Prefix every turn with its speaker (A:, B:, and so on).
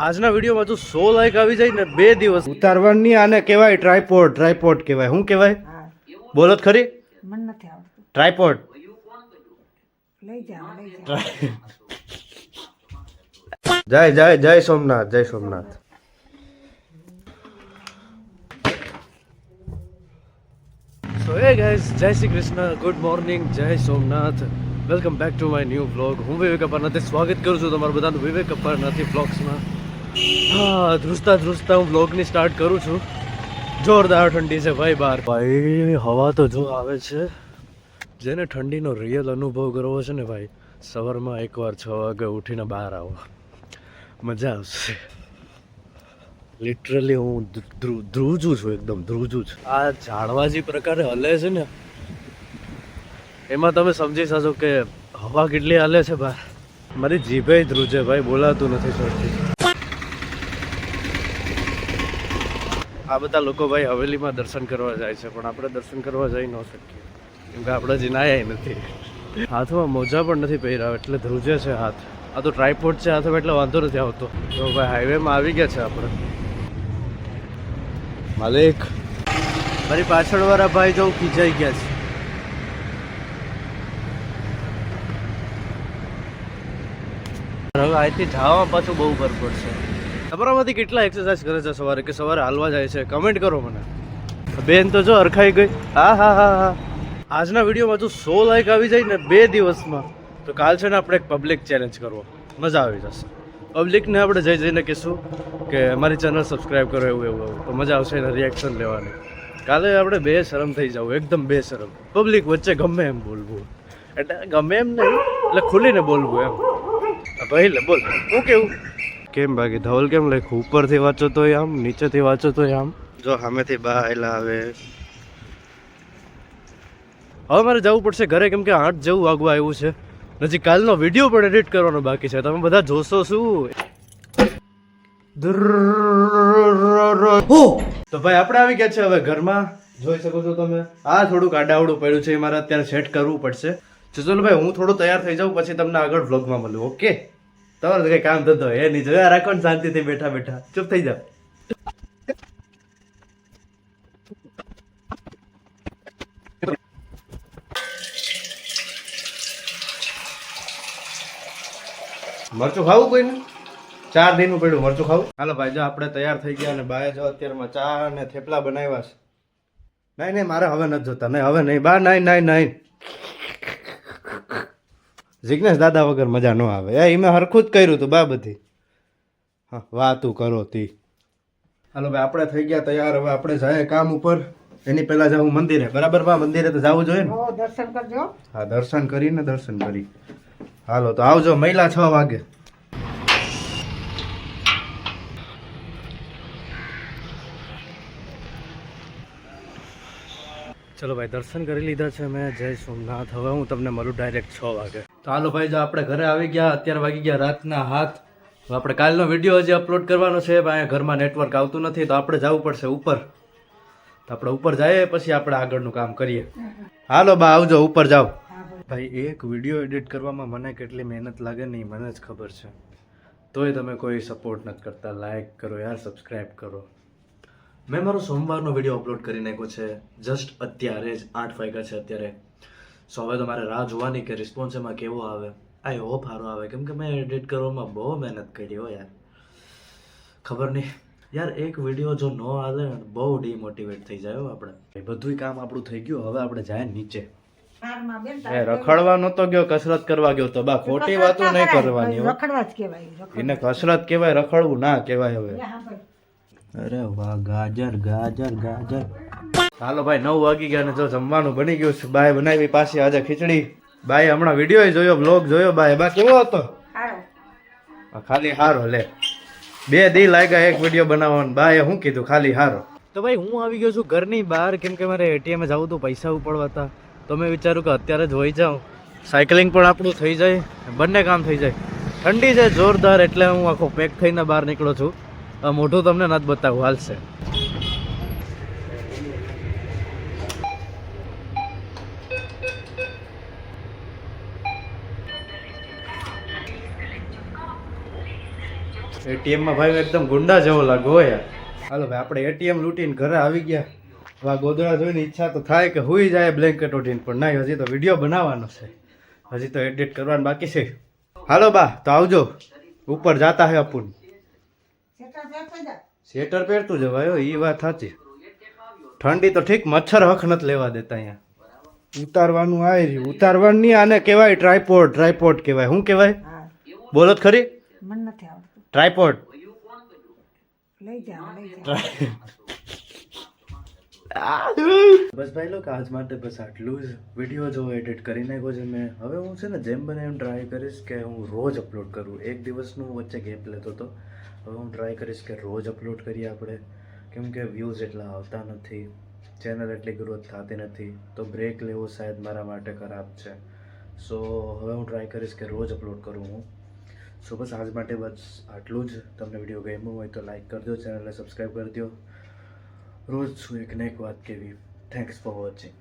A: આજના વિડીયોમાં જો 100 લાઈક આવી જાય ને 2 દિવસ ઉતારવાની આને કહેવાય ટ્રાયપોડ કહેવાય. શું કહેવાય? બોલો જ ખરી.
B: મન નથી આવડતું.
A: ટ્રાયપોડ.
B: લઈ જાઓ.
A: જય સોમનાથ. સો હે ગાઈઝ, જય શ્રી કૃષ્ણ, ગુડ મોર્નિંગ, જય Somnath. Welcome back to my new vlog. હું વિવેક અપરનાથી સ્વાગત કરું છું તમારું બધાનું વિવેક અપરનાથી વ્લોગ્સમાં. ધ્રુજતા હું વ્લોગની સ્ટાર્ટ કરું છું. જોરદાર ઠંડી છે ભાઈ બહાર. ભાઈ હવા તો જો આવે છે. જેને ઠંડીનો રિયલ અનુભવ કરવો છે ને ભાઈ, સવારમાં એકવાર 6 વાગે ઉઠીને બહાર આવો, મજા આવશે. લિટરલી હું ધ્રુજું છું, એકદમ ધ્રુજું છું. આ ઝાડવા જે પ્રકારે હલે છે ને, એમાં તમે સમજી શકશો કે હવા કેટલી હલે છે બહાર. મારી જીભે ધ્રુજે ભાઈ, બોલાતું નથી સરખી. આ બધા લોકો ભાઈ હવેલીમાં દર્શન કરવા જાય છે, પણ આપણે દર્શન કરવા જઈ ન શકીએ કેમ કે આપણે હજી નાયા નથી. હાથમાં મોજા પણ નથી પહેર્યા એટલે ધ્રુજે છે હાથ. આ તો ટ્રાયપોડ છે હાથમાં એટલે વાંધો નથી આવતો. તો ભાઈ હાઈવેમાં આવી ગયા છે આપણે. માલિક, મારી પાછળવાળા ભાઈ જો ખીચાઈ ગયા છે. હવે અહીંથી જવામાં પાછું બહુ ફરક પડશે. તમારામાંથી કેટલા એક્સરસાઇઝ કરે છે સવારે, કે સવારે હાલવા જાય છે? કમેન્ટ કરો મને. બેન તો જો અરખાઈ ગઈ. હા. આજના વિડીયોમાં જો 100 લાઈક આવી જાય ને 2 દિવસમાં, તો કાલ છે ને આપણે એક પબ્લિક ચેલેન્જ કરવો. મજા આવી જશે. પબ્લિકને આપણે જઈને કહીશું કે મારી ચેનલ સબસ્ક્રાઈબ કરો, એવું તો મજા આવશે એને રિએક્શન લેવાની. કાલે આપણે બેશરમ થઈ જવું, એકદમ બેશરમ. પબ્લિક વચ્ચે ગમે એમ બોલવું, એટલે ગમે એમ નહીં, એટલે ખુલીને બોલવું એમ. ભાઈ લે બોલ, હું કેવું કેમ બાકી ધવલ કેમ લખ્યું? ઉપરથી વાંચો તોય આમ, નીચેથી વાંચો તોય આમ. જો સામેથી બા એલા આવે. હવે મારે જવું પડશે ઘરે, કેમ કે 8 જેવું વાગવા આવ્યું છે. હજી કાલનો વિડીયો પણ એડિટ કરવાનો બાકી છે. તમે બધા જોશો શું? તો ભાઈ આપણે આવી ગયા છે હવે ઘરમાં. જોઈ શકો છો તમે. આ થોડુંક આડાવડું પડ્યું છે, એ મારે અત્યારે સેટ કરવું પડશે. ચલો ભાઈ, હું થોડું તૈયાર થઈ જાઉં, પછી તમને આગળ વ્લોગમાં મળું. ઓકે? તમારે કઈ કામ ધંધો એ નહીં, જોયા રાખો ને શાંતિથી બેઠા ચૂપ થઈ જાવ. મરચું ખાવું કોઈને? 4 દિનનું પડ્યું મરચું ખાવું. હાલો ભાઈ, જો આપણે તૈયાર થઈ ગયા અને બાએ જો અત્યારમાં ચા અને થેપલા બનાવ્યા છે. નહીં મારે હવે નથી જોતા. નહીં હવે નહીં બા, નહીં. જિગ્નેશ દાદા વગર મજા ન આવે. મેં હરખું જ કર્યું હતું બા બધી. હા વાતું કરો તી. હાલો ભાઈ, આપણે થઈ ગયા તૈયાર. હવે આપણે જાય કામ ઉપર. એની પહેલા જાઉં મંદિરે. બરાબર બા? મંદિરે તો જવું જોઈએ ને.
B: દર્શન કરજો.
A: હા, દર્શન કરી. હાલો તો આવજો મહિલા 6 વાગે. ચલો ભાઈ, દર્શન કરી લીધા છે મેં. જય સોમનાથ. હવે હું તમને મળું ડાયરેક્ટ 6 વાગે. તો હાલો ભાઈ, જો આપણે ઘરે આવી ગયા. અત્યારે વાગી ગયા રાતના 7. હવે આપણે કાલનો વિડીયો હજી અપલોડ કરવાનો છે. અહીંયા ઘરમાં નેટવર્ક આવતું નથી, તો આપણે જવું પડશે ઉપર. તો આપણે ઉપર જઈએ, પછી આપણે આગળનું કામ કરીએ. હાલો બા, આવજો, ઉપર જાઓ. ભાઈ, એક વિડીયો એડિટ કરવામાં મને કેટલી મહેનત લાગે ને, મને જ ખબર છે. તોય તમે કોઈ સપોર્ટ નથી કરતા. લાઈક કરો યાર, સબસ્ક્રાઈબ કરો. મેં મારો સોમવારનો વિડીયો અપલોડ કરી નાખ્યો છે, જસ્ટ અત્યારે જ 8 વાગ્યા છે અત્યારે. સો હવે તમારે રાહ જોવાની કે રિસ્પોન્સ એમાં કેવો આવે. આઈ હોપ સારો આવે, કેમ કે મેં એડિટ કરવામાં બહુ મહેનત કરી હો યાર. ખબર નહીં યાર, એક વિડીયો જો ન આવે ને, બહુ ડિમોટિવેટ થઈ જાય આપણે. બધું કામ આપણું થઈ ગયું. હવે આપણે જાય નીચે. રખડવા નતો ગયો, કસરત કરવા ગયો. તો બા ખોટી વાતો નહીં કરવાની.
B: રખડવા જ કહેવાય.
A: એને કસરત કહેવાય, રખડવું ના કહેવાય. હવે અરે વાહ, ગાજર. હાલો ભાઈ, 9 વાગી ગયા ને જો જમવાનું બની ગયું છે. બાય બનાવી પાછી આજે ખીચડી. બાય હમણાં વિડીયો જોયો, બ્લોગ જોયો. બાય બા કેવો હતો? ખાલી હારો. લે 2 દી લાગ્યા એક વિડીયો બનાવવાનું. બાય શું કીધું? ખાલી હારો. તો ભાઈ, હું આવી ગયો છું ઘરની બહાર, કેમ કે મારે એટીએમ જવું તો પૈસા ઉપાડવા હતા. તો મેં વિચાર્યું કે અત્યારે જ હોઈ જાઉં, સાયકલિંગ પણ આપણું થઈ જાય, બંને કામ થઈ જાય. ઠંડી છે જોરદાર, એટલે હું આખો પેક થઈને બહાર નીકળો છું. મોઢું તમને નથી બતાવું, હાલશે. એટીએમમાં ભાઈ એકદમ ગુંડા જેવો લાગો હો યાર. હાલો ભાઈ આપણે એટીએમ લૂંટીને ઘરે આવી ગયા. હવે આ ગોદડા જોઈને ઈચ્છા તો થાય કે હુઈ જાય બ્લેન્કેટ ઓઢીને, પણ નહીં, હજી તો વિડીયો બનાવવાનો છે, હજી તો એડિટ કરવાનું બાકી છે. હાલો બા તો આવજો, ઉપર જાતા હે અપુન.
B: શેટર પહેરતો જા.
A: સ્વેટર પહેરતું જવાય, એ વાત સાચી. ઠંડી તો ઠીક, મચ્છર હક નથી લેવા દેતા અહીંયા. ઉતારવાનું આવી રહ્યું, ઉતારવાનું નહીં, આને કહેવાય ટ્રાયપોડ. ટ્રાયપોડ કહેવાય. શું કહેવાય
B: હા
A: બોલો જ ખરી?
B: મને નથી આવડતું.
A: ટ્રાયપોડ.
B: લઈ જા
A: બસ ભાઈ લોકો આજ માટે બસ આટલું જ. વિડીયો જો એડિટ કરી નાખ્યો છે મેં. હવે હું છે ને જેમ બને એમ ટ્રાય કરીશ કે હું રોજ અપલોડ કરું. એક દિવસનું વચ્ચે ગેપ લેતો હતો, હવે હું ટ્રાય કરીશ કે રોજ અપલોડ કરીએ આપણે, કેમ કે વ્યૂઝ એટલા આવતા નથી, ચેનલ એટલી ગ્રોથ થતી નથી, તો બ્રેક લેવો શાયદ મારા માટે ખરાબ છે. સો હવે હું ટ્રાય કરીશ કે રોજ અપલોડ કરું હું. સો બસ આજ માટે બસ આટલું જ. તમને વિડીયો ગમ્યો હોય તો લાઈક કરજો, ચેનલને સબસ્ક્રાઈબ કરી દો. રોજ છું એક ને એક વાત કેવી. Thanks for watching.